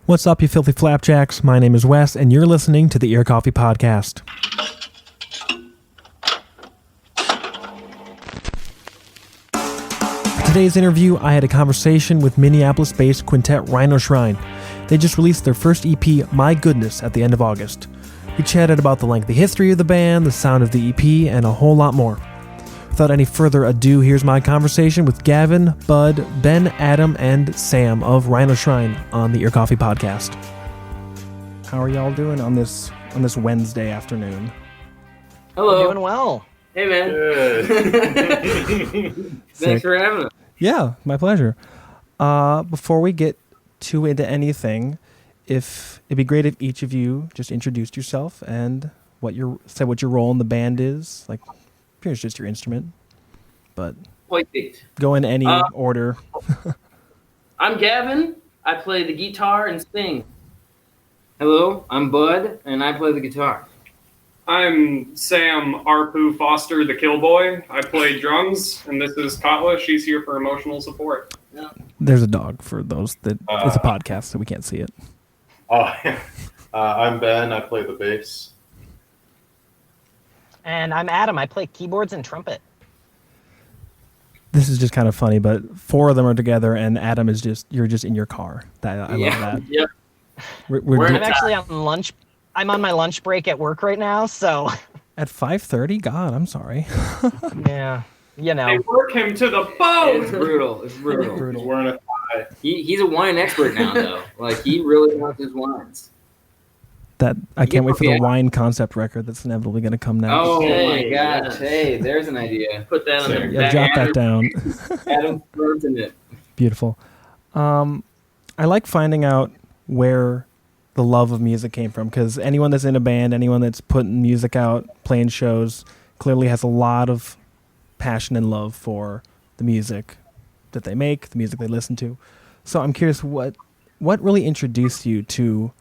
What's up, you filthy flapjacks? My name is Wes, and you're listening to the Ear Coffee Podcast. For today's interview, I had a conversation with Minneapolis-based quintet Rhino Shrine. They just released their first EP, My Goodness, at the end of August. We chatted about the lengthy history of the band, the sound of the EP, and a whole lot more. Without any further ado, here's my conversation with Gavin, Bud, Ben, Adam, and Sam of Rhino Shrine on the Ear Coffee Podcast. How are y'all doing on this Wednesday afternoon? Hello. We're doing well. Hey, man. Good. Thanks for having us. Yeah, my pleasure. Before we get too into anything, if it'd be great if each of you just introduced yourself and what your role in the band is, like here's just your instrument, but go in any order. I'm Gavin. I play the guitar and sing. Hello, I'm Bud, and I play the guitar. I'm Sam Arpu Foster, the Killboy. I play drums, and this is Katla. She's here for emotional support. Yeah. There's a dog for those that it's a podcast, so we can't see it. I'm Ben. I play the bass. And I'm Adam. I play keyboards and trumpet. This is just kind of funny, but four of them are together, and Adam is you're just in your car. I love that. Yep. I'm actually on lunch. I'm on my lunch break at work right now, so. At 5:30? God, I'm sorry. Yeah, you know. They work him to the bone! It's brutal. It's brutal. He's wearing a tie. He's a wine expert now, though. Like, he really knows his wines. That I can't wait for the wine concept record that's inevitably going to come next. Oh, Hey, my gosh. yes. Hey, there's an idea. Put that on there. Yeah, jot that down. Adam throws in it. Beautiful. I like finding out where the love of music came from, because anyone that's in a band, anyone that's putting music out, playing shows, clearly has a lot of passion and love for the music that they make, the music they listen to. So I'm curious, what really introduced you to,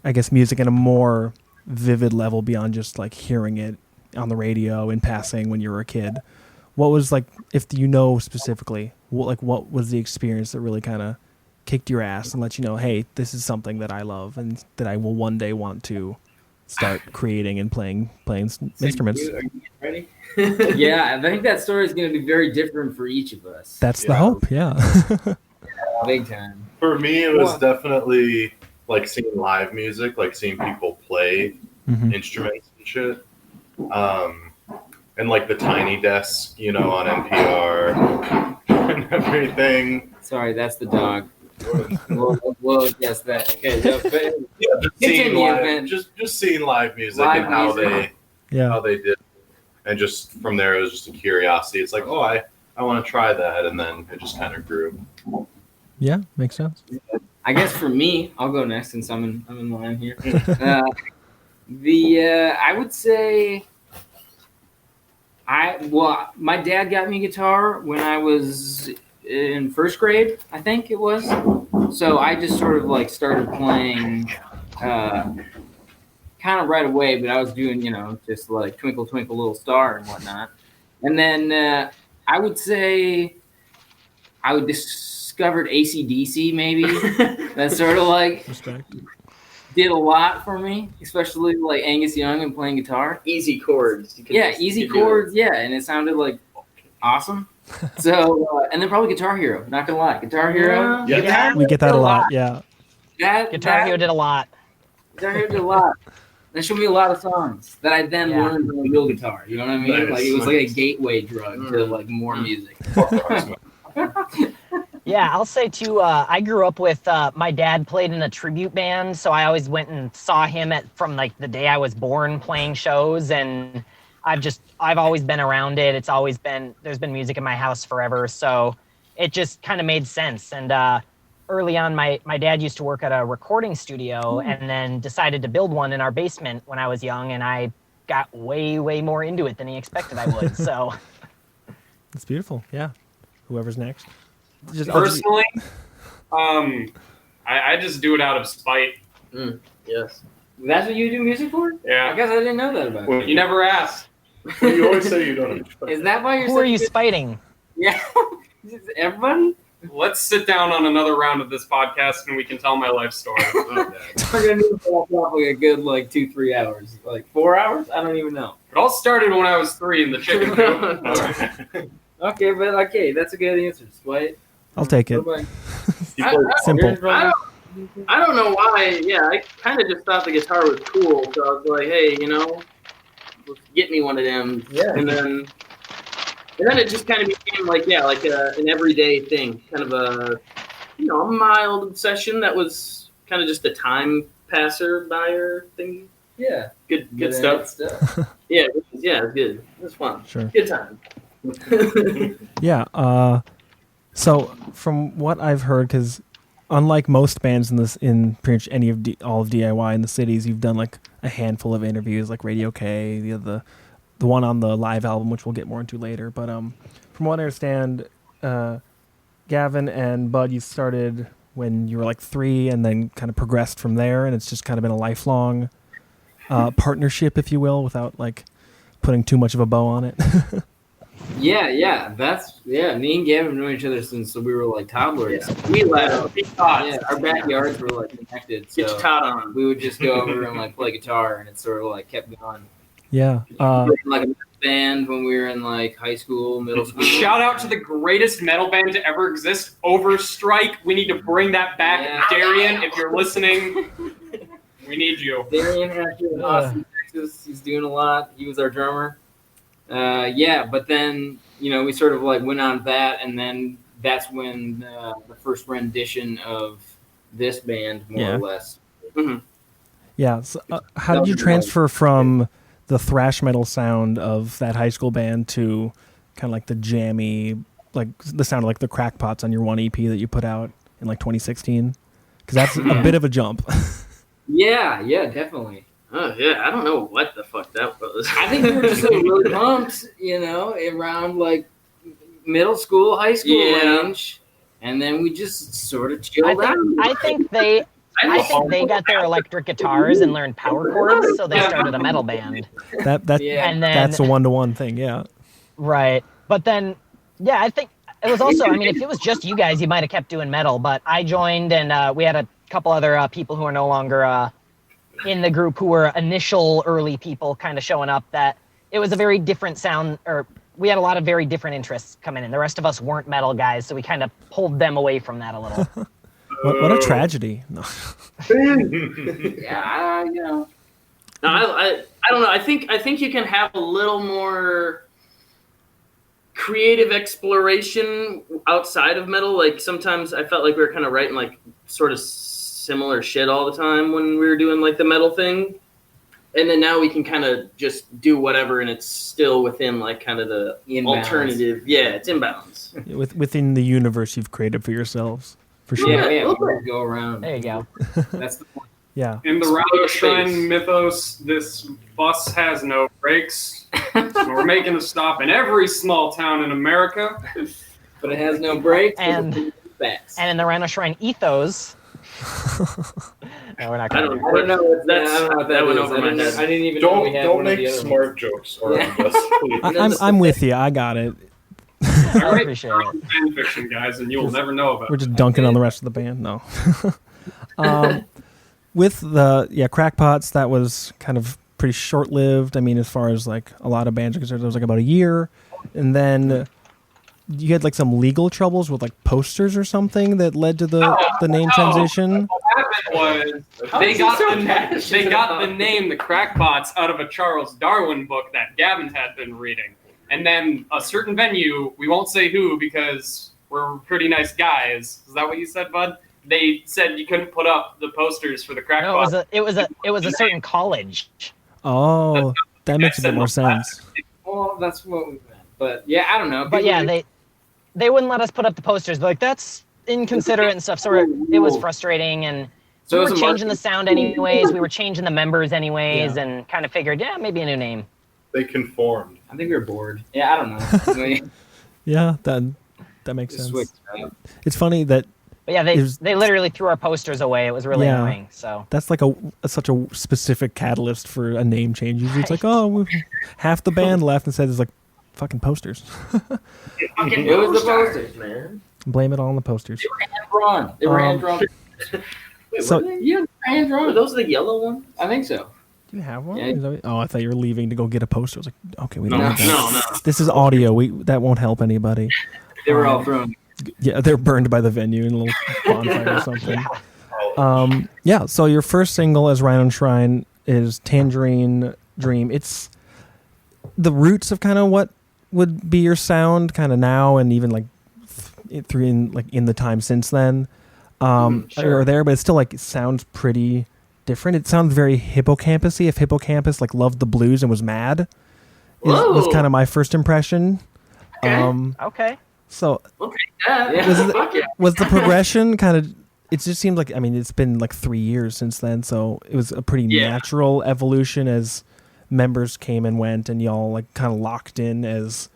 I guess, music in a more vivid level beyond just like hearing it on the radio in passing when you were a kid? What was, like, if you know specifically, what was the experience that really kind of kicked your ass and let you know, hey, this is something that I love and that I will one day want to start creating and playing instruments? Are you ready? Yeah, I think that story is going to be very different for each of us. That's the hope, yeah. Big time. For me, it was definitely like seeing live music, like seeing people play instruments and shit. And like the tiny desk, on NPR and everything. Sorry, that's the dog. Well, yes, that. Okay, just seeing live music and how they did it. And just from there, it was just a curiosity. It's like, oh, I want to try that, and then it just kind of grew. Yeah, makes sense. I guess for me, I'll go next since I'm in line here. I would say my dad got me a guitar when I was in first grade, I think it was. So I just sort of like started playing kind of right away, but I was doing, just like Twinkle Twinkle Little Star and whatnot. And then I would say I discovered AC/DC maybe. That sort of like did a lot for me, especially like Angus Young and playing guitar. Easy chords. Easy chords, and it sounded like awesome. So, and then probably Guitar Hero, not gonna lie. Guitar Hero. Yeah. We get that a lot, yeah. Guitar Hero did a lot. Guitar Hero did a lot. That showed me a lot of songs that I then learned on real guitar. You know what I mean? Nice, like it was like a gateway drug to like more music. Yeah, I'll say too, I grew up with, my dad played in a tribute band, so I always went and saw him from like the day I was born playing shows, and I've always been around it. There's been music in my house forever, so it just kind of made sense. And early on, my dad used to work at a recording studio and then decided to build one in our basement when I was young, and I got way, way more into it than he expected I would, so. It's beautiful, yeah. Whoever's next. Personally, I just do it out of spite. Yes. That's what you do music for? Yeah. I guess I didn't know that about you. You never asked. You always say you don't. Is that why you're Who are you spiting? Yeah. Everybody? Let's sit down on another round of this podcast and we can tell my life story. We're gonna need to probably a good 2-3 hours, 4 hours. I don't even know. It all started when I was 3 in the chicken coop. Okay, that's a good answer, Dwight. I'll take it. Simple. I don't know why. Yeah, I kind of just thought the guitar was cool, so I was like, hey, get me one of them. Yeah. And then it just kind of became an everyday thing, kind of a mild obsession that was kind of just a time passer buyer thing. Yeah. Good stuff. Yeah, it was good. It was fun. Sure. Good time. Yeah. So from what I've heard, because unlike most bands in pretty much all of DIY in the cities, you've done a handful of interviews, like Radio K, the one on the live album, which we'll get more into later. But from what I understand, Gavin and Bud, you started when you were 3, and then kind of progressed from there, and it's just kind of been a lifelong partnership, if you will, without putting too much of a bow on it. Yeah. Me and Gavin knew each other since we were toddlers. Yeah. We laughed. Our backyards were connected, so we would just go over and play guitar, and it sort of kept going. Yeah. We were in, a band when we were in high school, middle school. Shout out to the greatest metal band to ever exist, Overstrike. We need to bring that back. Yeah. Darian, if you're listening, we need you. Darian actually in Austin, Texas. He's doing a lot. He was our drummer. But then we sort of went on that, and then that's when the first rendition of this band, more or less. Mm-hmm. Yeah. So, how did you transfer from the thrash metal sound of that high school band to kind of the jammy, the sound of the Crackpots on your one EP that you put out in 2016? Because that's a bit of a jump. Yeah, definitely. Oh, yeah, I don't know what the fuck that was. I think we were just really pumped, around middle school, high school range, and then we just sort of chilled out. I think they got their electric guitars and learned power chords, so they started a metal band. And then, that's a 1-to-1 thing, yeah. Right, but then, I think it was also. I mean, if it was just you guys, you might have kept doing metal. But I joined, and we had a couple other people who are no longer in the group, who were initial early people kind of showing up. That it was a very different sound, or we had a lot of very different interests coming in. The rest of us weren't metal guys, so we kind of pulled them away from that a little. What a tragedy. No. Yeah, No, I don't know. I think you can have a little more creative exploration outside of metal. Sometimes I felt we were kind of writing sort of similar shit all the time when we were doing the metal thing, and then now we can kind of just do whatever, and it's still within kind of the alternative. Yeah, it's in balance. Within the universe you've created for yourselves, for sure. Yeah, we'll go around. There you go. That's the point. Yeah. In the Rhino Shrine mythos, this bus has no brakes. So we're making a stop in every small town in America. But it has no brakes. And in the Rhino Shrine ethos. No, we're not. I don't know what that went over my head. I didn't even know we had Don't one of make the other smart ones. jokes around us, please. I'm with you. I got it. I appreciate it. Fan fiction, guys, and you'll never know about We're it. just dunking on the rest of the band. No. With the Crackpots, that was kind of pretty short-lived. I mean, as far as a lot of bands are concerned, it was about a year, and then you had some legal troubles with posters or something that led to the name transition. What happened was they got the name the Crackpots out of a Charles Darwin book that Gavin had been reading, and then a certain venue, we won't say who because we're pretty nice guys. Is that what you said, Bud? They said you couldn't put up the posters for the Crackpots. No, it was a certain college. Oh, that makes a bit more sense. Well, that's what we meant. But I don't know. But they wouldn't let us put up the posters. They're that's inconsiderate and stuff. So it was frustrating, and we were changing the sound anyways. We were changing the members anyways, and kind of figured, maybe a new name. They conformed. I think we were bored. Yeah, I don't know. Yeah, that makes sense. Switched. It's funny that. But they literally threw our posters away. It was really annoying. So that's such a specific catalyst for a name change. Usually it's half the band left and said it's fucking posters. It was the posters, man. Blame it all on the posters. They were hand drawn. They were hand drawn. Wait, So- were they? Yeah, hand Were drawn. those the yellow ones? I think so. Do you have one? Yeah. Is that- oh, I thought you were leaving to go get a poster. I was like, okay, we No, don't no, need that. no. This is audio. That won't help anybody. They were all thrown. Yeah, they're burned by the venue in a little bonfire or something. Yeah, so your first single as Rhino Shrine is Tangerine Dream. It's the roots of kind of what would be your sound kind of now and even like in the time since then. Sure. Are there, but it's still like it sounds pretty different. It sounds very hippocampus-y. If Hippocampus like loved the blues and was mad, was Whoa. kind of my first impression. Okay. Okay. So Yeah. Was it- Fuck yeah. was the progression kind of? It just seems like, I mean, it's been like 3 years since then, so it was a pretty Yeah. natural evolution as members came and went, and y'all like kind of locked in as,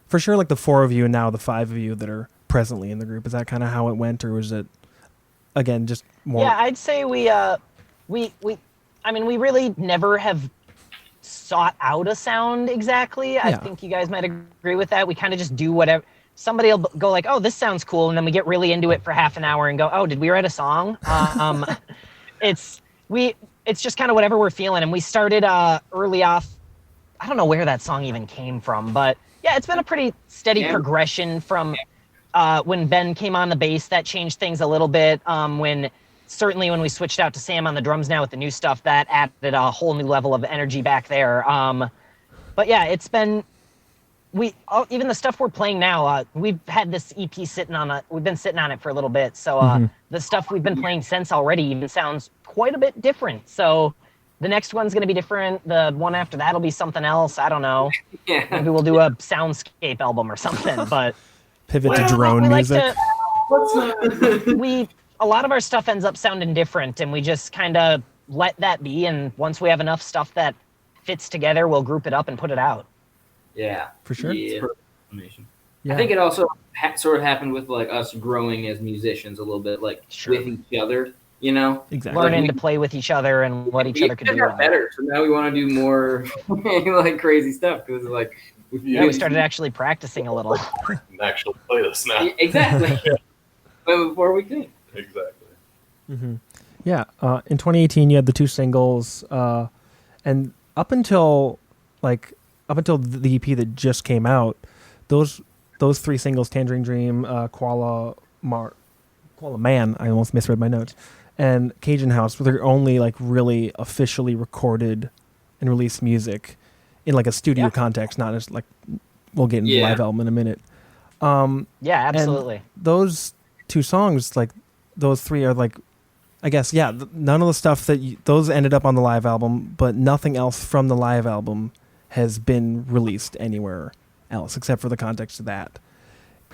for sure, like the 4 of you and now the 5 of you that are presently in the group. Is that kind of how it went, or was it again just more? Yeah, I'd say we I mean, we really never have sought out a sound exactly. I Yeah. think you guys might agree with that. We kind of just do whatever. Somebody will go like, "Oh, this sounds cool," and then we get really into it for half an hour and go, "Oh, did we write a song?" It's just kind of whatever we're feeling. And we started early off. I don't know where that song even came from, but yeah, it's been a pretty steady progression from when Ben came on the bass. That changed things a little bit. Certainly when we switched out to Sam on the drums now with the new stuff, that added a whole new level of energy back there. But yeah, it's been even the stuff we're playing now. We've had this EP we've been sitting on it for a little bit. So the stuff we've been playing since already even sounds quite a bit different. So the next one's going to be different. The one after that will be something else. I don't know. Yeah. Maybe we'll do a soundscape album or something. But Pivot to drone we music. A lot of our stuff ends up sounding different, and we just kind of let that be. And once we have enough stuff that fits together, we'll group it up and put it out. Yeah. For sure. Yeah. Yeah. I think it also sort of happened with like us growing as musicians a little bit, like Sure. with each other, you know. Exactly. Learning to play with each other and what each other could do. got better, so now we want to do more like crazy stuff because like Yeah, we started actually practicing a little. And actually play this now. Exactly. But before we could. Exactly. Mm-hmm. Yeah. In 2018, you had the 2 singles, and up until the EP that just came out, those 3 singles, Tangerine Dream, Koala Man, I almost misread my notes, and Cajun House, they're only like really officially recorded and released music in like a studio context, not as like, we'll get into the live album in a minute. Yeah, absolutely. And those 2 songs, like those 3 are like, I guess, none of the stuff those ended up on the live album, but nothing else from the live album has been released anywhere else except for the context of that.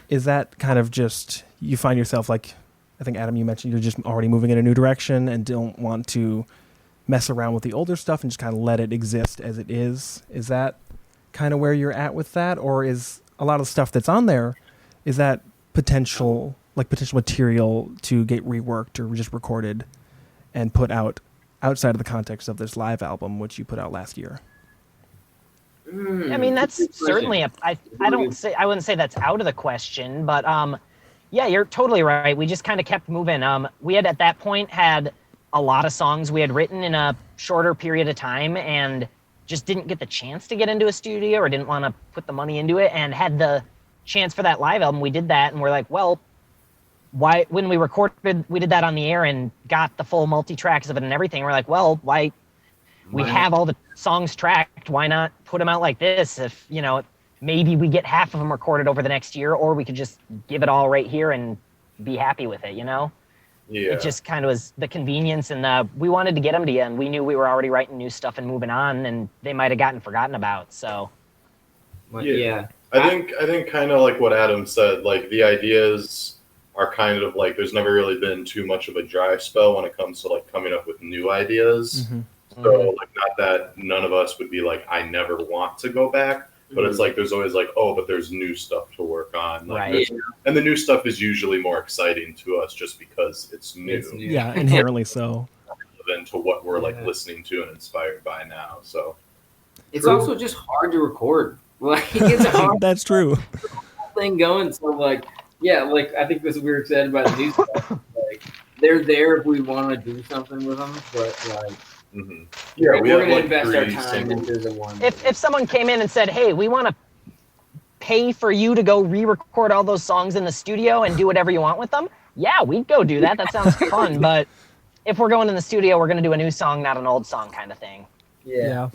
Is that kind of just, you find yourself like, I think Adam, you mentioned you're just already moving in a new direction and don't want to mess around with the older stuff and just kind of let it exist as it is. Is that kind of where you're at with that? Or is a lot of the stuff that's on there, is that potential material to get reworked or just recorded and put out outside of the context of this live album, which you put out last year? I mean, that's certainly I wouldn't say that's out of the question, but yeah, you're totally right. We just kind of kept moving. We had at that point had a lot of songs we had written in a shorter period of time and just didn't get the chance to get into a studio or didn't want to put the money into it, and had the chance for that live album. We did that, and we're like, well, why, when we recorded, we did that on the air and got the full multi-tracks of it and everything. We're like, well, why we have all the songs tracked, why not put them out like this? If, you know, maybe we get half of them recorded over the next year, or we could just give it all right here and be happy with it, you know? Yeah. It just kind of was the convenience, and we wanted to get them to you, and we knew we were already writing new stuff and moving on, and they might have gotten forgotten about, so. Yeah. I think kind of like what Adam said, like the ideas are kind of like, there's never really been too much of a dry spell when it comes to like coming up with new ideas. Mm-hmm. So like, not that none of us would be like, I never want to go back, but it's like, there's always like, oh, but there's new stuff to work on. Like, Right. And the new stuff is usually more exciting to us just because it's new. Yeah, inherently so. Than to what we're like listening to and inspired by now. So It's also just hard to record. Like it's a hard That's true. thing going. So like Yeah, like I think that's what we were excited about the new stuff. Like they're there if we want to do something with them, but like Yeah, we're we going have to like invest our 3 time singles. into the one. If someone came in and said, "Hey, we want to pay for you to go re-record all those songs in the studio and do whatever you want with them," yeah, we'd go do that. That sounds fun. But if we're going in the studio, we're going to do a new song, not an old song kind of thing. Yeah.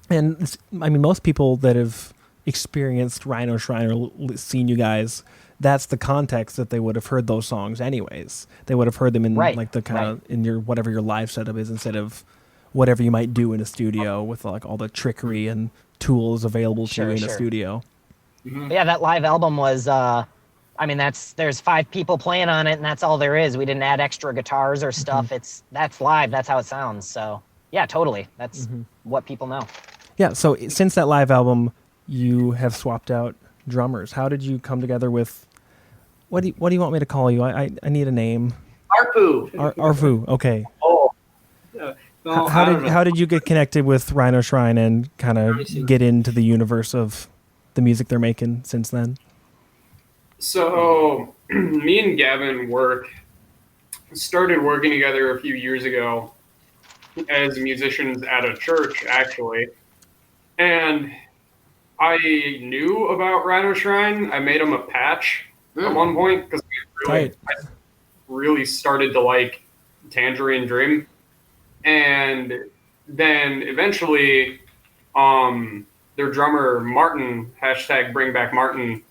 And I mean, most people that have experienced Rhino Shrine or seen you guys, that's the context that they would have heard those songs anyways. They would have heard them in like the kind of in your whatever your live setup is, instead of whatever you might do in a studio with like all the trickery and tools available to you in a studio. Yeah, that live album was I mean, there's 5 people playing on it, and that's all there is. We didn't add extra guitars or stuff. That's live. That's how it sounds. So yeah, totally. That's what people know. Yeah. So since that live album, you have swapped out drummers. How did you come together with? What do you want me to call you? I need a name. Arpu. Arfu. Okay. Oh. How did you get connected with Rhino Shrine and kind of get into the universe of the music they're making since then? So me and Gavin started working together a few years ago as musicians at a church, actually. And I knew about Rhino Shrine. I made him a patch at one point because I really started to like Tangerine Dream. And then eventually their drummer, Martin, #BringBackMartin,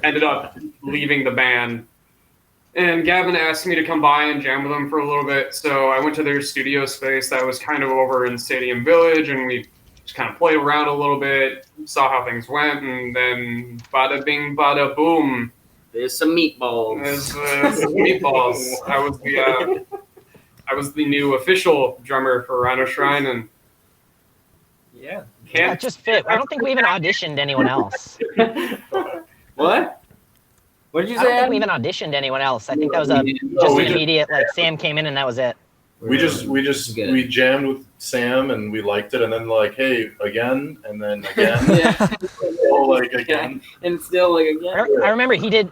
ended up leaving the band. And Gavin asked me to come by and jam with them for a little bit. So I went to their studio space that was kind of over in Stadium Village, and we just kind of played around a little bit, saw how things went, and then bada bing, bada boom. There's some meatballs. There's some meatballs. I was the new official drummer for Rhino Shrine, and That just fit. I don't think we even auditioned anyone else. What? What did you say? I don't think we even auditioned anyone else. I think that was just an immediate, like, Sam came in and that was it. We jammed with Sam and we liked it, and then like, hey, again, and then again, like again, and still like again. I remember he did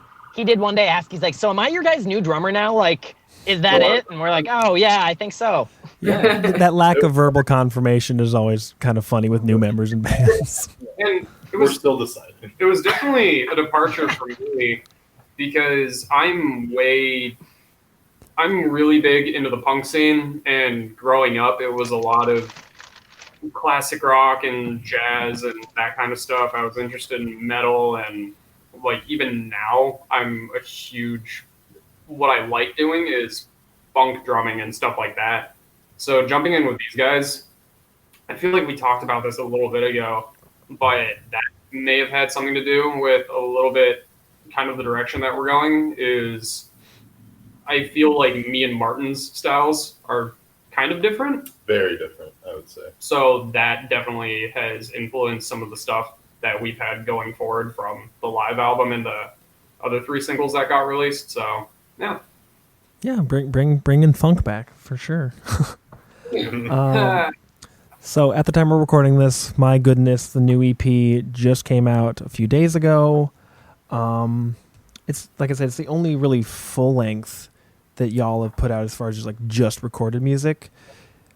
one day ask, he's like, "So am I your guys' new drummer now? Like, is that it?" And we're like, "Oh yeah, I think so." Yeah, that lack of verbal confirmation is always kind of funny with new members in bands. And we're still deciding. It was definitely a departure for me because I'm really big into the punk scene, and growing up, it was a lot of classic rock and jazz and that kind of stuff. I was interested in metal, and like even now, what I like doing is funk drumming and stuff like that. So jumping in with these guys, I feel like we talked about this a little bit ago, but that may have had something to do with a little bit kind of the direction that we're going. Is I feel like me and Martin's styles are kind of different. Very different, I would say. So that definitely has influenced some of the stuff that we've had going forward from the live album and the other 3 singles that got released. So yeah. Yeah, bringing funk back for sure. So at the time we're recording this, my goodness, the new EP just came out a few days ago. It's like I said, it's the only really full length that y'all have put out as far as just recorded music.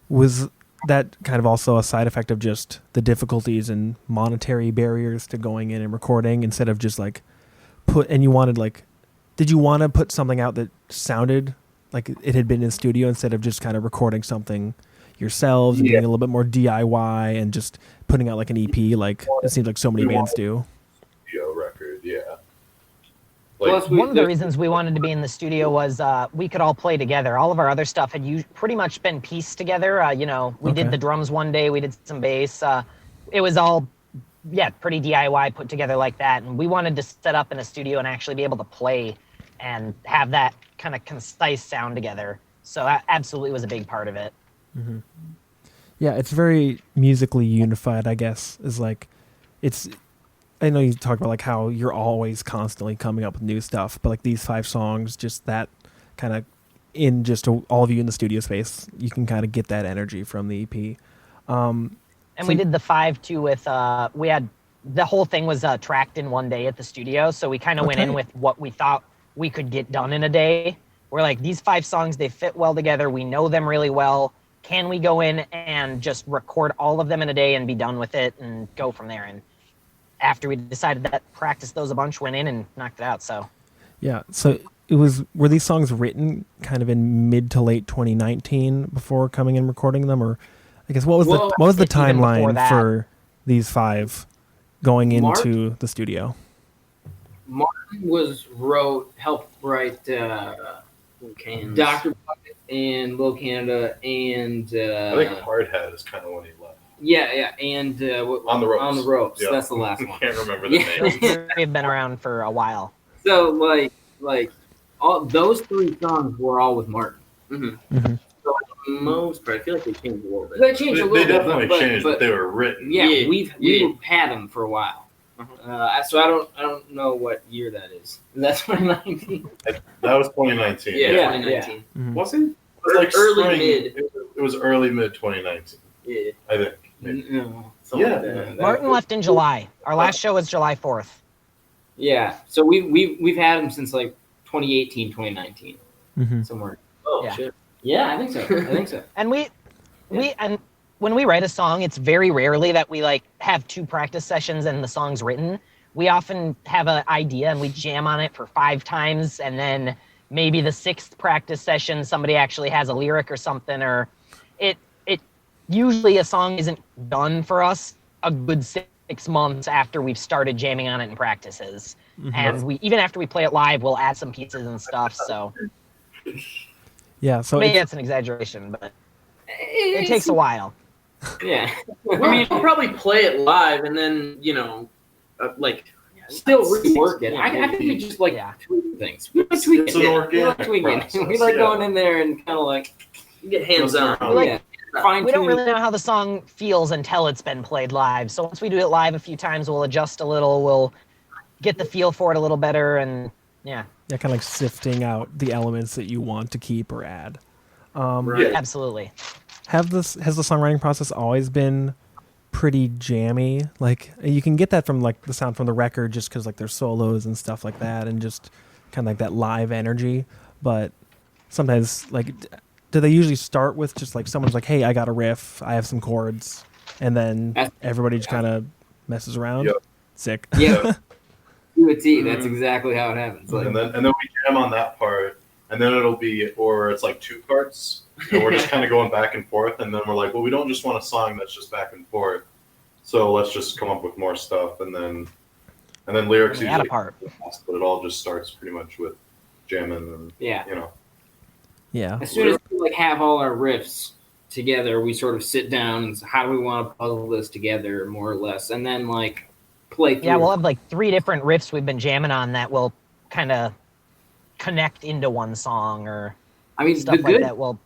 Was that kind of also a side effect of just the difficulties and monetary barriers to going in and recording instead of just did you want to put something out that sounded like it had been in studio instead of just kind of recording something yourselves and doing a little bit more DIY and just putting out like an EP like it seems like so many bands do? Studio record, yeah. One of the reasons we wanted to be in the studio was we could all play together. All of our other stuff had pretty much been pieced together. We did the drums one day, we did some bass. It was all, pretty DIY put together like that. And we wanted to set up in a studio and actually be able to play and have that kind of concise sound together. So that absolutely was a big part of it. Mm-hmm. Yeah, it's very musically unified, I guess. I know you talk about how you're always constantly coming up with new stuff, but these 5 songs, just that kind of in just all of you in the studio space, you can kind of get that energy from the EP. And we did the 5 too with we had the whole thing was tracked in one day at the studio. So we kind of went in with what we thought we could get done in a day. We're like, these 5 songs, they fit well together. We know them really well. Can we go in and just record all of them in a day and be done with it and go from there? And after we decided that, practiced those a bunch, went in and knocked it out. So yeah. So were these songs written kind of in mid to late 2019 before coming and recording them, or I guess what was the timeline for these 5 going into the studio? Martin helped write Dr. Bucket and Lil Canada, and I think Hardhead is kind of when he left. Yeah, and On the Ropes. On the Ropes. Yeah. That's the last one. Can't remember the name. They've been around for a while. So like all those 3 songs were all with Martin. Mm-hmm. Mm-hmm. So for the most part, I feel like they changed a little bit. They changed a little They bit. definitely changed, but they were written. Yeah, we've had them for a while. So I don't know what year that is. Is that 2019? That was 2019. Yeah, 2019. Mhm. Was it? It was like Early spring. mid. It was early mid 2019. Yeah. I think. Maybe. No. Something Yeah. like that. Martin left in July. Our last show was July 4th. Yeah. So we've had them since like 2018, 2019, Mm-hmm. somewhere. Oh Yeah. shit. Yeah, I think so. And and when we write a song, it's very rarely that we like have 2 practice sessions and the song's written. We often have an idea and we jam on it for 5 times, and then maybe the 6th practice session somebody actually has a lyric or something, or it usually a song isn't done for us a good 6 months after we've started jamming on it in practices. Mm-hmm. And we even after we play it live, we'll add some pieces and stuff. So Yeah. So maybe that's an exaggeration, but it takes a while. Yeah. We'll probably play it live and then Still rework it. I think we just like tweak things. We like tweaking. It's an organic process, We like going in there and kind of like get hands on. We don't really know how the song feels until it's been played live. So once we do it live a few times, we'll adjust a little. We'll get the feel for it a little better, and yeah, kind of like sifting out the elements that you want to keep or add. Right. absolutely. Has the songwriting process always been pretty jammy? Like you can get that from like the sound from the record, just because like there's solos and stuff like that, and just kind of like that live energy. But sometimes, like, do they usually start with just like someone's like, "Hey, I got a riff, I have some chords," and then everybody just kind of messes around? Yep. Sick. Yeah. To a T. That's exactly how it happens. Like, And then we jam on that part, and then it'll be, or it's like 2 parts, and we're just kind of going back and forth, and then we're like, well, we don't just want a song that's just back and forth, so let's just come up with more stuff, and then lyrics Add a usually, part. but it all just starts pretty much with jamming, and yeah. Yeah. As soon as we like have all our riffs together, we sort of sit down and say, how do we want to puzzle this together, more or less, and then like play through. Yeah, we'll have like 3 different riffs we've been jamming on that will kind of connect into one song, or stuff like that. Well,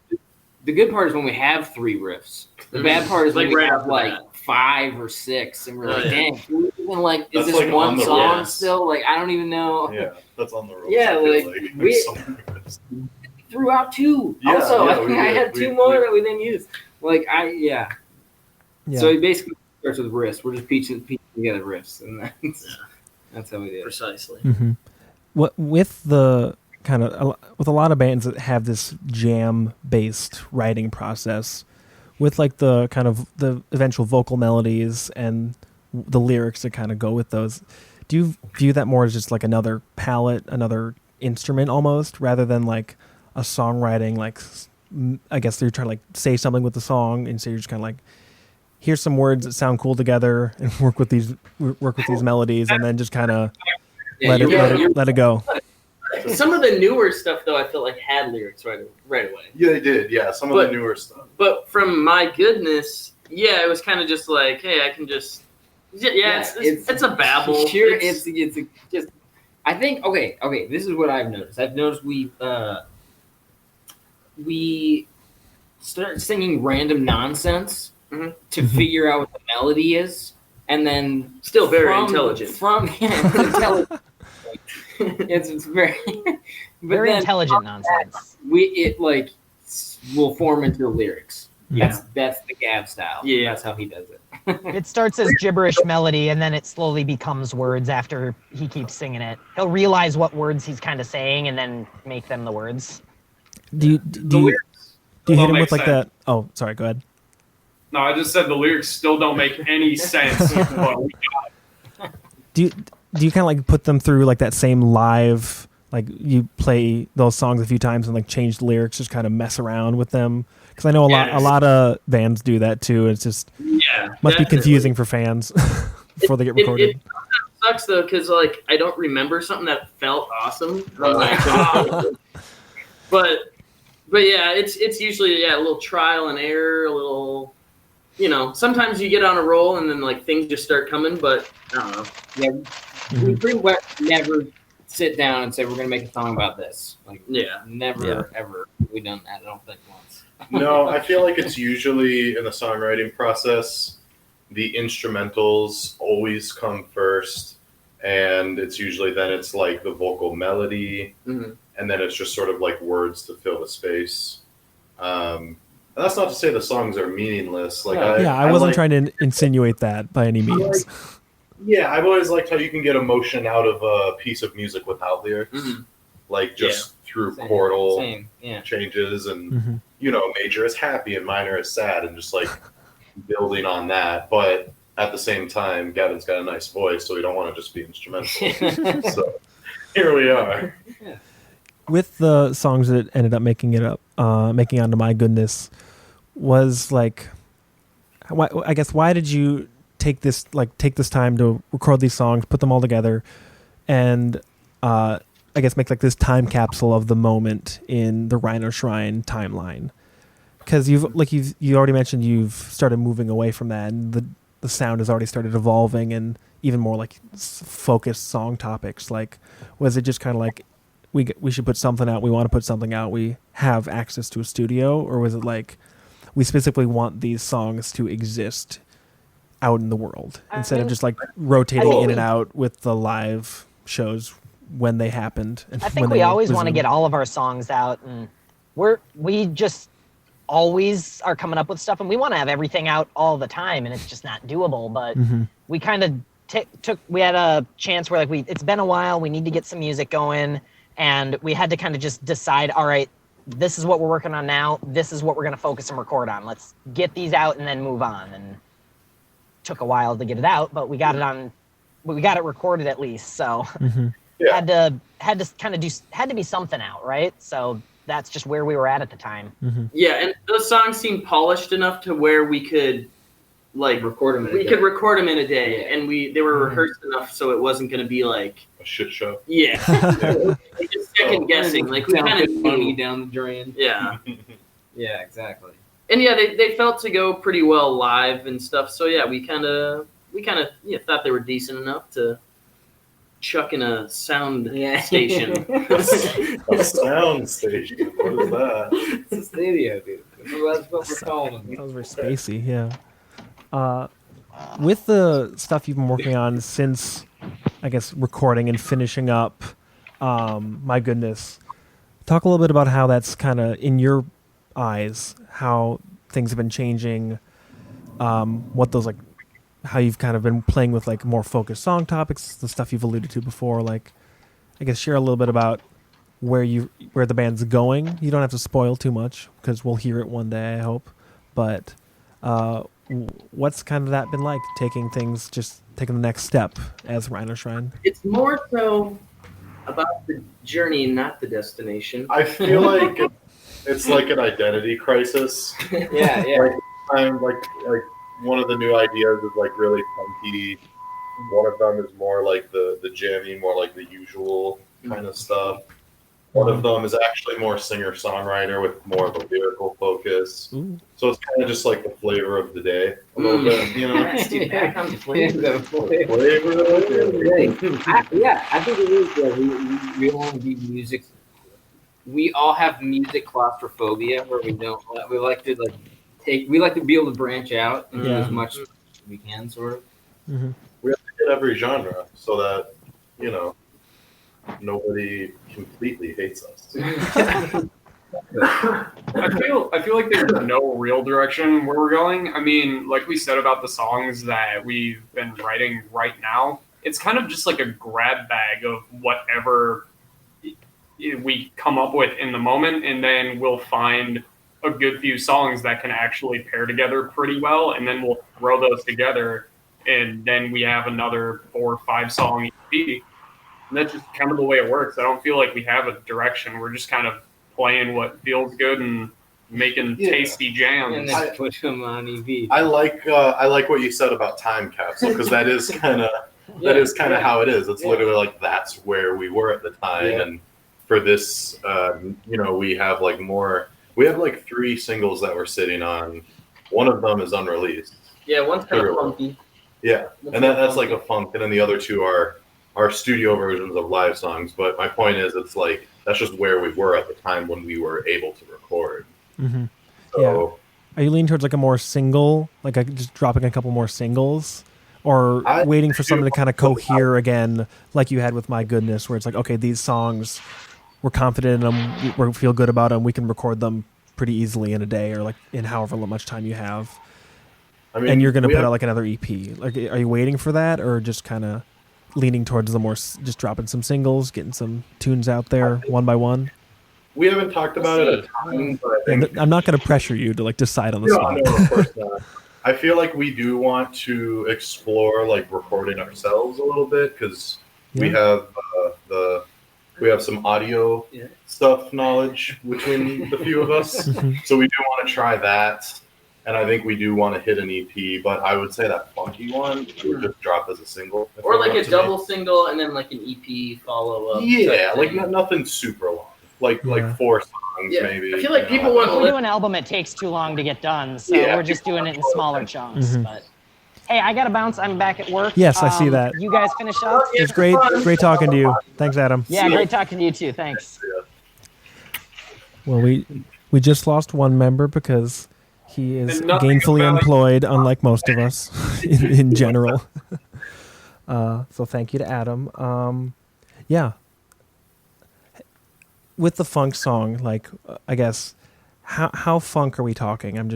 the good part is when we have 3 riffs. The bad part is when we have like 5 or 6, and we're like, dang, can we even like, is That's this like one on the song ropes. still? Like, I don't even know. yeah, that's on the ropes. Yeah, I feel like, There's so many riffs. Threw out 2. Yeah, also, yeah, I think we I did. had 2 more that we didn't use. Like, Yeah. So it basically starts with riffs. We're just piecing together riffs, and that's how we do it. Precisely. Mm-hmm. What with the kind of with a lot of bands that have this jam-based writing process, with like the kind of the eventual vocal melodies and the lyrics that kind of go with those, do you view that more as just like another palette, another instrument almost, rather than like a songwriting, like I guess you're trying to like say something with the song, and so you're just kind of like, here's some words that sound cool together, and work with these melodies, and then just kind of let it go. Some of the newer stuff, though, I feel like had lyrics right away. Yeah, they did. Yeah, some of the newer stuff. But from My Goodness, it was kind of just like, hey, I can just, it's a babble. It's just. I think okay. This is what I've noticed. I've noticed we start singing random nonsense to figure out what the melody is, and then still very intelligent. Intelligent. It's very very intelligent nonsense. It will form into the lyrics That's the Gav style. Yeah. That's how he does it. It starts as gibberish melody, and then it slowly becomes words after he keeps singing it. He'll realize what words he's kind of saying, and then make them the words. Do you The lyrics hit don't him make with like sense. that? Oh, sorry. Go ahead. No, I just said the lyrics still don't make any sense. But we Do you kind of like put them through like that same live, like you play those songs a few times and like change the lyrics, just kind of mess around with them? Because I know a lot of bands do that too. It's just must be confusing for fans before they get recorded. It sucks though, because like I don't remember something that felt awesome. I'm like, oh. but yeah, it's usually a little trial and error, a little. Sometimes you get on a roll and then like things just start coming, but I don't know. Yeah, we pretty much never sit down and say we're gonna make a song about this. Like, never ever we done that. I don't think once. No, I feel like it's usually in the songwriting process, the instrumentals always come first, and it's usually then it's like the vocal melody, and then it's just sort of like words to fill the space. And that's not to say the songs are meaningless. Like I wasn't trying to insinuate that by any means. I've always liked how you can get emotion out of a piece of music without lyrics, like just through chordal changes, and major is happy and minor is sad, and just like building on that. But at the same time, Gavin's got a nice voice, so we don't want to just be instrumental. So here we are. Yeah. With the songs that ended up making onto My Goodness, was like, why did you take this time to record these songs, put them all together, and I guess make like this time capsule of the moment in the Rhino Shrine timeline? Because you already mentioned you've started moving away from that, and the sound has already started evolving, and even more like focused song topics. Like, was it just kind of like, we should put something out, we want to put something out, we have access to a studio? Or was it like, we specifically want these songs to exist out in the world instead of just like rotating in and out with the live shows when they happened? And I think we always want to get all of our songs out, and we just always are coming up with stuff, and we want to have everything out all the time, and it's just not doable. But we kind of we had a chance where like it's been a while, we need to get some music going. And we had to kind of just decide, all right, this is what we're working on now. This is what we're going to focus and record on. Let's get these out and then move on. And took a while to get it out, but we got it recorded at least. So had to be something out, right? So that's just where we were at the time. Yeah, and those songs seemed polished enough to where we could record them. Could record them in a day, and they were rehearsed enough so it wasn't going to be like a shit show. Yeah, like just second guessing. Like we kind of money down the drain. Yeah, yeah, exactly. And they felt to go pretty well live and stuff. So yeah, we kind of thought they were decent enough to chuck in a sound station. A sound station. What is that? It's a studio, dude. That's what we're calling them. Sounds very spacey, yeah. With the stuff you've been working on since, I guess, recording and finishing up, My Goodness, talk a little bit about how that's kind of, in your eyes, how things have been changing, what those, like, how you've kind of been playing with, like, more focused song topics, the stuff you've alluded to before. Like, I guess share a little bit about where the band's going. You don't have to spoil too much, because we'll hear it one day, I hope. But what's kind of that been like, taking the next step as Rhino Shrine? It's more so about the journey, not the destination. I feel like it's like an identity crisis. Yeah. I'm like one of the new ideas is like really funky. One of them is more like the jammy, more like the usual kind of stuff. One of them is actually more singer-songwriter with more of a lyrical focus. Ooh. So it's kind of just like the flavor of the day a little bit, you know? The flavor of the Flavor. I think it is good. We want to be music. We all have music claustrophobia, where we like to be able to branch out and do as much as we can, sort of. Mm-hmm. We have to hit every genre so that, nobody completely hates us. I feel like there's no real direction where we're going. I mean, like we said about the songs that we've been writing right now, it's kind of just like a grab bag of whatever we come up with in the moment, and then we'll find a good few songs that can actually pair together pretty well, and then we'll throw those together, and then we have another 4 or 5 song EP. And that's just kind of the way it works. I don't feel like we have a direction. We're just kind of playing what feels good and making tasty jams. And then push them on EV. I like what you said about time capsule, because that is kind of how it is. It's literally like that's where we were at the time. And for this, we have like 3 singles that we're sitting on. One of them is unreleased. Yeah, one's kind of funky. Yeah, and that's like a funk, and then the other 2 are studio versions of live songs. But my point is, it's like that's just where we were at the time when we were able to record. Mm-hmm. So, are you leaning towards like a more single, like just dropping a couple more singles, or waiting for something to kind of cohere again, like you had with My Goodness, where it's like, okay, these songs, we're confident in them, we feel good about them, we can record them pretty easily in a day or like in however much time you have. I mean, and you're going to put out like another EP. Like, are you waiting for that, or just kind of leaning towards the more just dropping some singles, getting some tunes out there one by one? We haven't talked about it a ton, but I'm not going to pressure you to like decide on the spot. No, of course not. I feel like we do want to explore like recording ourselves a little bit, because we have some audio stuff knowledge between the few of us. So we do want to try that. And I think we do want to hit an EP, but I would say that funky one would just drop as a single. Or like a double single and then like an EP follow-up. Yeah, like nothing super long. Like 4 songs maybe. I feel like people want to do an album, it takes too long to get done, so we're just doing it in smaller chunks. Mm-hmm. But hey, I gotta bounce. I'm back at work. Yes, I see that. You guys finish up? It's great talking to you. Thanks, Adam. Yeah, great talking to you too. Thanks. Well, we just lost one member because he is gainfully employed, unlike most of us in general. So thank you to Adam. With the funk song, like I guess, how funk are we talking? I'm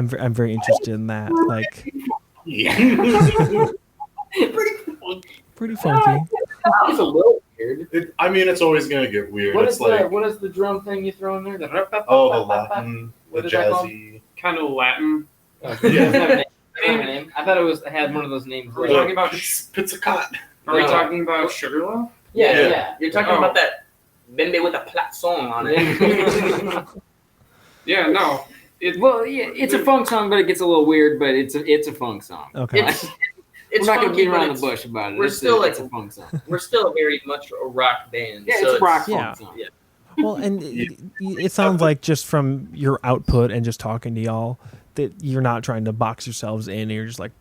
very interested in that. Like, pretty funky. It's a little weird. It's always gonna get weird. What is the drum thing you throw in there? The Latin, the jazzy. Kind of Latin. I thought it had one of those names. Are we talking about Pizzicat? Are we talking about Sugarloaf? Yeah. You're talking about that bembe with a plat song on it. Yeah, no. It's a funk song, but it gets a little weird. But it's a funk song. Okay. We're not going to beat around the bush about it. It's a funk song. We're still very much a rock band. Yeah, it's a rock funk song. Yeah. Well, and it sounds like just from your output and just talking to y'all that you're not trying to box yourselves in. You're just like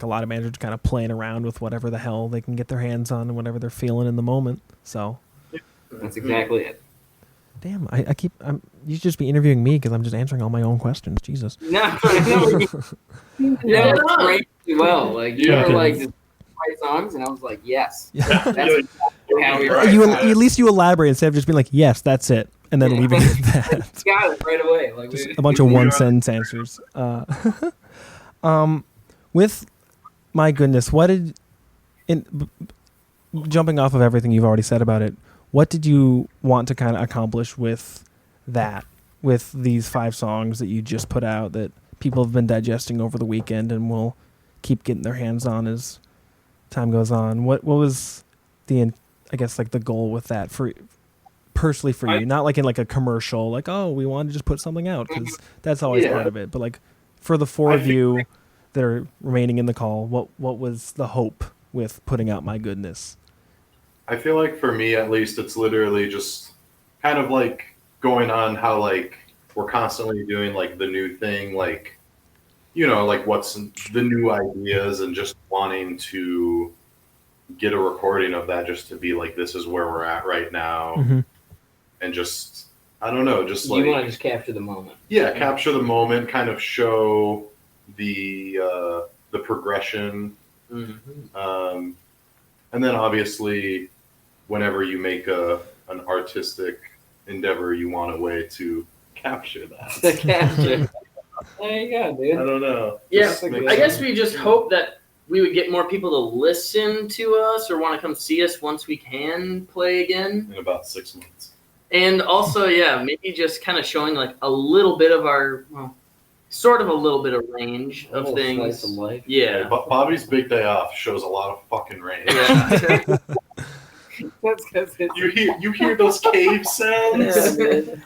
a lot of managers kind of playing around with whatever the hell they can get their hands on and whatever they're feeling in the moment. So that's exactly it. Damn, you should just be interviewing me because I'm just answering all my own questions. Jesus. No, great well. Like you were like just write songs, and I was like, yes. That's how we write. At least you elaborate instead of just being like, yes, that's it, and then leaving it at that. Got it right away. Like just a bunch of one sentence answers. With My Goodness, jumping off of everything you've already said about it, what did you want to kind of accomplish with that, with these 5 songs that you just put out that people have been digesting over the weekend and will keep getting their hands on as time goes on? What was the goal with that personally for you? Not like in like a commercial, like, oh, we want to just put something out, because that's always part of it. But like for the 4 of you that are remaining in the call, what was the hope with putting out My Goodness? I feel like for me, at least, it's literally just kind of like going on how like we're constantly doing like the new thing, like, like what's the new ideas, and just wanting to get a recording of that just to be like, this is where we're at right now. Mm-hmm. And just, I don't know, just like... You want to just capture the moment. Yeah, capture the moment, kind of show the progression. And then obviously, whenever you make an artistic endeavor you want a way to capture that. The capture. There you go, I dude. don't know. Yeah, Just makes I guess sense. we just hope that we would get more people to listen to us or want to come see us once we can play again. In about 6 months. And also, yeah, maybe just kind of showing like a little bit of our, well, sort of a little bit of range of Little things. slice of life. Yeah. Bobby's Big Day Off shows a lot of fucking range. Yeah. That's because You hear those cave sounds?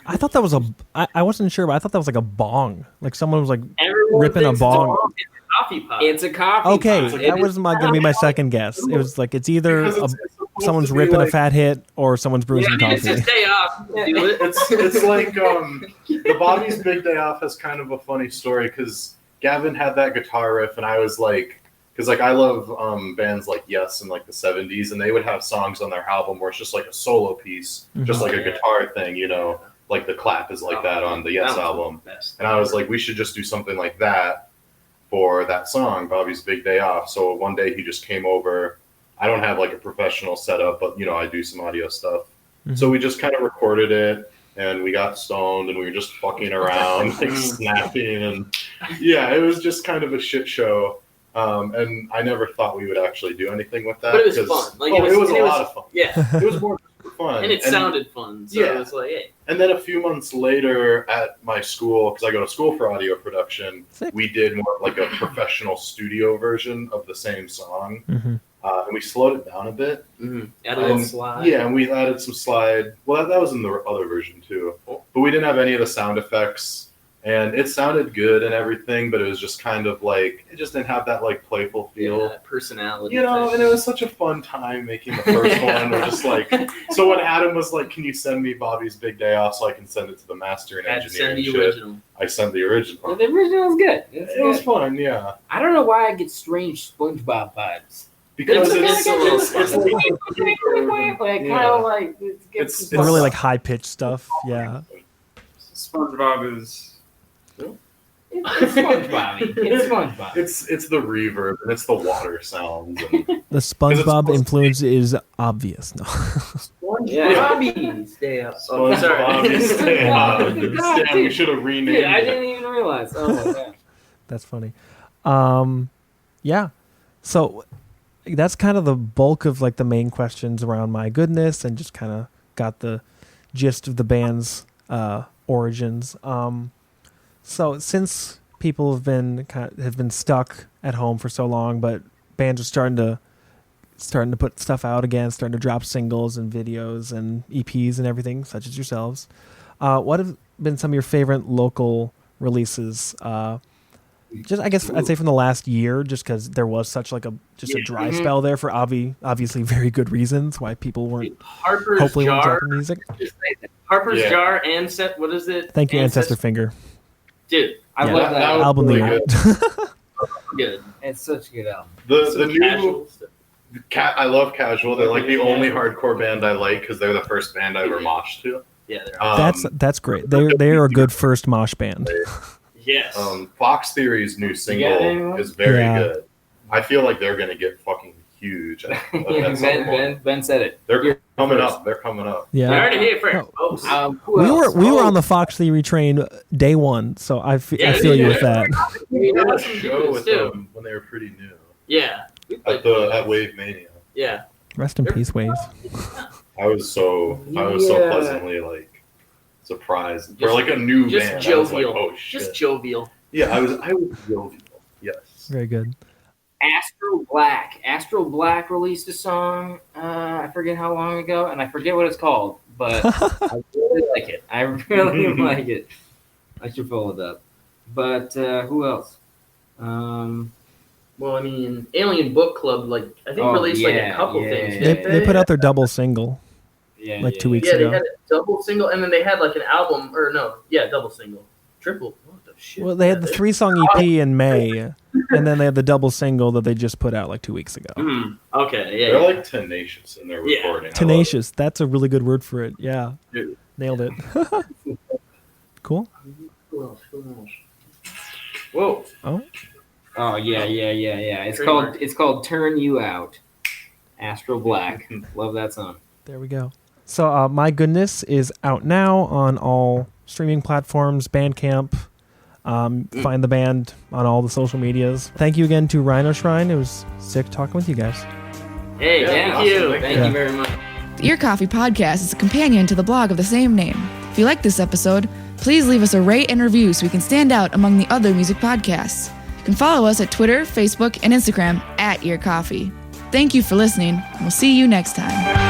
I thought that was I wasn't sure, but I thought that was like a bong. Like someone was like Everyone ripping a thinks bong. it's a coffee pot. it's a coffee. Okay, pot. that was gonna be my second guess. It was like it's either Because it's supposed someone's to be ripping a like- fat hit or someone's brewing Yeah, some I mean, it's coffee. his day off. Do it. It's like the Bobby's Big Day Off has kind of a funny story because Gavin had that guitar riff and I was like, because like I love bands like Yes in like the 70s and they would have songs on their album where it's just like a solo piece, just like a guitar thing, you know, like the clap is like that on the Yes That was album. the best. And I was like, we should just do something like that for that song, Bobby's Big Day Off. So one day he just came over. I don't have like a professional setup, but you know, I do some audio stuff. So we just kind of recorded it and we got stoned and we were just fucking around, like snapping. And yeah, it was just kind of a shit show. And I never thought we would actually do anything with that. But it was 'cause- fun. Like, it was a lot of fun. Yeah. It was more for fun. And it sounded fun. So Yeah. it was like, hey. And then a few months later at my school, because I go to school for audio production, Sick. we did more like a professional studio version of the same song. Mhm. And we slowed it down a bit. Add a little And- slide. Yeah, and we added some slide. Well, that was in the other version too. But we didn't have any of the sound effects. And it sounded good and everything, but it was just kind of like, it just didn't have that like playful feel. Yeah, personality. You know, thing. and it was such a fun time making the first one. We're just like, so when Adam was like, "Can you send me Bobby's Big Day Off so I can send it to the master and Had to engineer send and the shit?" original. I sent the original. The original was good. It was fun, yeah. I don't know why I get strange SpongeBob vibes. Because It's it's a like Like Yeah. kind of like It's It's really like high pitched stuff. Yeah. SpongeBob is. it's SpongeBob. It's SpongeBob. it's the reverb and it's the water sounds. And The SpongeBob supposed to influence is obvious. No. Yeah, Bobby, stay up. Oh, SpongeBob stay up. Good God, Damn, we dude. should have renamed Dude, I it. didn't even realize. Oh my god. That's funny. Yeah. So that's kind of the bulk of like the main questions around My Goodness and just kind of got the gist of the band's origins. So since people have been stuck at home for so long, but bands are starting to put stuff out again, starting to drop singles and videos and EPs and everything, such as yourselves. What have been some of your favorite local releases? Just I guess I'd say from the last year, just because there was such like a dry spell there for obviously very good reasons why people weren't Harper's hopefully weren't Jar. dropping music. Harper's Yeah. Jar, Ancest. What is it? Thank you, Ancestor Finger. Dude, I Yeah. love that. That was Album really the good. good. It's such a good album. The Some new casual stuff. I love Casual. They're like the only hardcore band I like because they're the first band I ever moshed to. Yeah, they're That's great. They're a good first mosh band. yes. Fox Theory's new got single anyone? is very Yeah. good. I feel like they're gonna get fucking huge. At some point. Ben said it. They're coming up. They're coming up. You Yeah. already hit first. Oh, Who We else? were on the Fox Theory train day one, so I feel you with that. We did had a some show dudes, with too. them when they were pretty new yeah. We played at Wave Mania. Yeah. Rest in peace, Waves. I was so Yeah. pleasantly like surprised for Just- like a new Just band. I was like, jovial. oh shit. Just jovial. Yeah, I was jovial. Yes. Very good. Astro Black. Astro Black released a song. I forget how long ago, and I forget what it's called, but I really like it. I really like it. I should follow it up. But who else? Well, I mean, Alien Book Club, like I think released like a couple things. They, didn't they put out their double single Yeah, like 2 weeks Yeah, they ago. had a double single, and then they had like an album, or no, yeah, double single, triple. What the shit? Well, they had the 3-song EP in May, and then they had the double single that they just put out like 2 weeks ago. Okay, yeah. They're yeah. like tenacious in their Yeah. recording. I love it. Tenacious. That's a really good word for it. Yeah. Dude. Nailed it. Cool. Who else? Who else? Whoa. Oh yeah. It's Trademark. called Turn You Out. Astro Black. Love that song. There we go. So My Goodness is out now on all streaming platforms, Bandcamp. Find the band on all the social medias. Thank you again to Rhino Shrine. It was sick talking with you guys. Hey, thank you. Thank you very much. The Ear Coffee Podcast is a companion to the blog of the same name. If you like this episode, please leave us a rate and review so we can stand out among the other music podcasts. You can follow us at Twitter, Facebook, and Instagram @Ear Coffee. Thank you for listening, and we'll see you next time.